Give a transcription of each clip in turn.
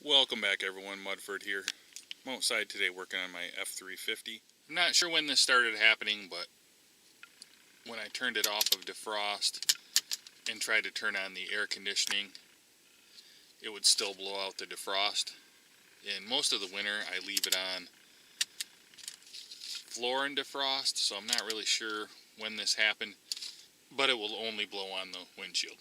Welcome back everyone, Mudford here. I'm outside today working on my F350. I'm not sure when this started happening, but when I turned it off of defrost and tried to turn on the air conditioning, it would still blow out the defrost. And most of the winter I leave it on floor and defrost, so I'm not really sure when this happened, but it will only blow on the windshield,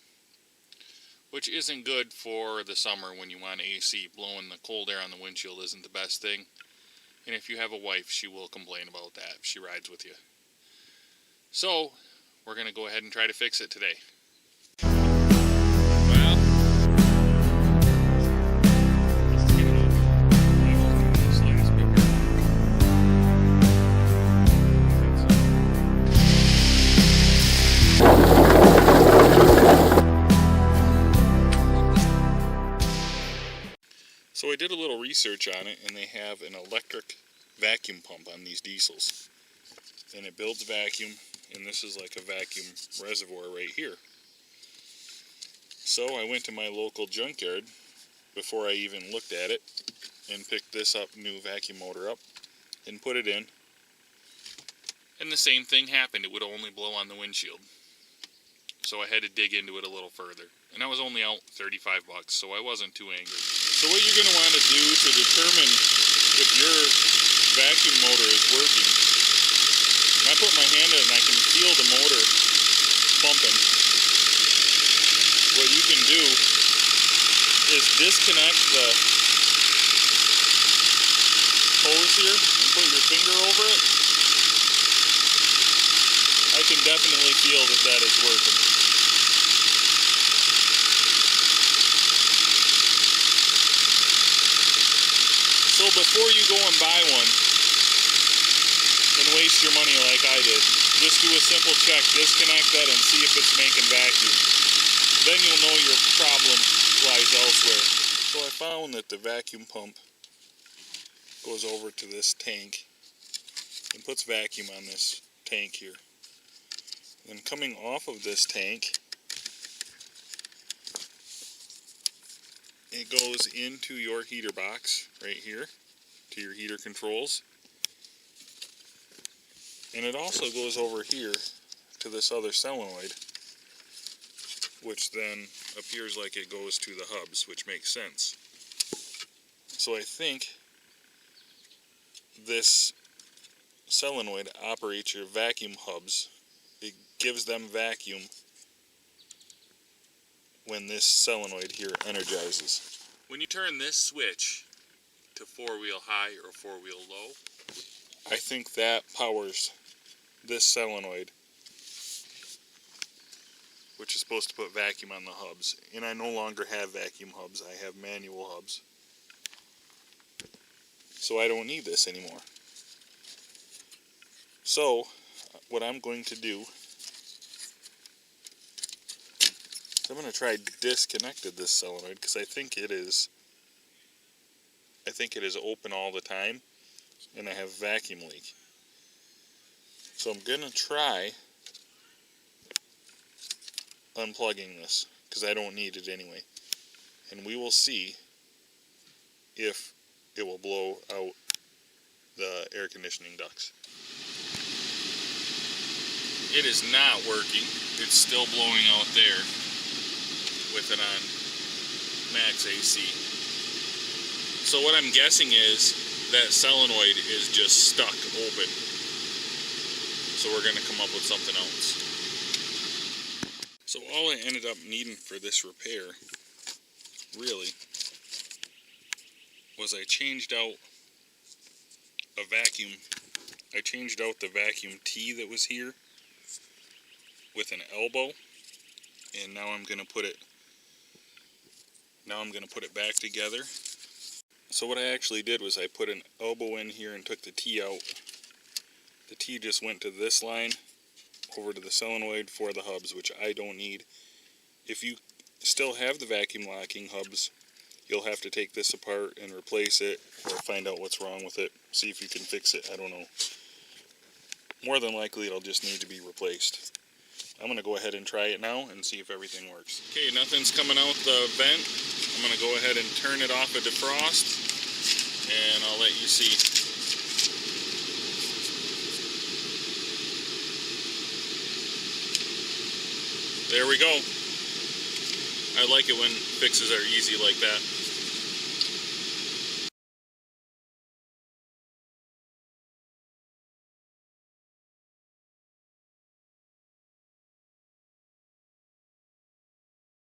which isn't good for the summer when you want AC. Blowing the cold air on the windshield isn't the best thing. And if you have a wife, she will complain about that if she rides with you. So, we're going to go ahead and try to fix it today. So I did a little research on it, and they have an electric vacuum pump on these diesels. And it builds vacuum, and this is like a vacuum reservoir right here. So I went to my local junkyard before I even looked at it and picked this up, new vacuum motor up, and put it in. And the same thing happened. It would only blow on the windshield. So I had to dig into it a little further. And I was only out $35, so I wasn't too angry. So what you're going to want to do to determine if your vacuum motor is working, I put my hand in and I can feel the motor pumping. What you can do is disconnect the hose here and put your finger over it. I can definitely feel that that is working. So before you go and buy one and waste your money like I did, just do a simple check, disconnect that and see if it's making vacuum. Then you'll know your problem lies elsewhere. So I found that the vacuum pump goes over to this tank and puts vacuum on this tank here. Then coming off of this tank, it goes into your heater box right here, to your heater controls. And it also goes over here to this other solenoid, which then appears like it goes to the hubs, which makes sense. So I think this solenoid operates your vacuum hubs. It gives them vacuum when this solenoid here energizes. When you turn this switch to 4-wheel high or 4-wheel low, I think that powers this solenoid, which is supposed to put vacuum on the hubs. And I no longer have vacuum hubs, I have manual hubs. So I don't need this anymore. So what I'm going to do, I'm going to try disconnected this solenoid because I think it is open all the time and I have vacuum leak. So I'm going to try unplugging this because I don't need it anyway. And we will see if it will blow out the air conditioning ducts. It is not working. It's still blowing out there with it on max AC. So what I'm guessing is that solenoid is just stuck open. So we're going to come up with something else. So all I ended up needing for this repair, really, was I changed out a vacuum. I changed out the vacuum T that was here with an elbow, and now I'm going to put it back together. So what I actually did was I put an elbow in here and took the T out. The T just went to this line over to the solenoid for the hubs, which I don't need. If you still have the vacuum locking hubs, you'll have to take this apart and replace it or find out what's wrong with it. See if you can fix it, I don't know. More than likely it'll just need to be replaced. I'm going to go ahead and try it now and see if everything works. Okay, nothing's coming out the vent I'm going to go ahead and turn it off a defrost, and I'll let you see. There we go. I like it when fixes are easy like that.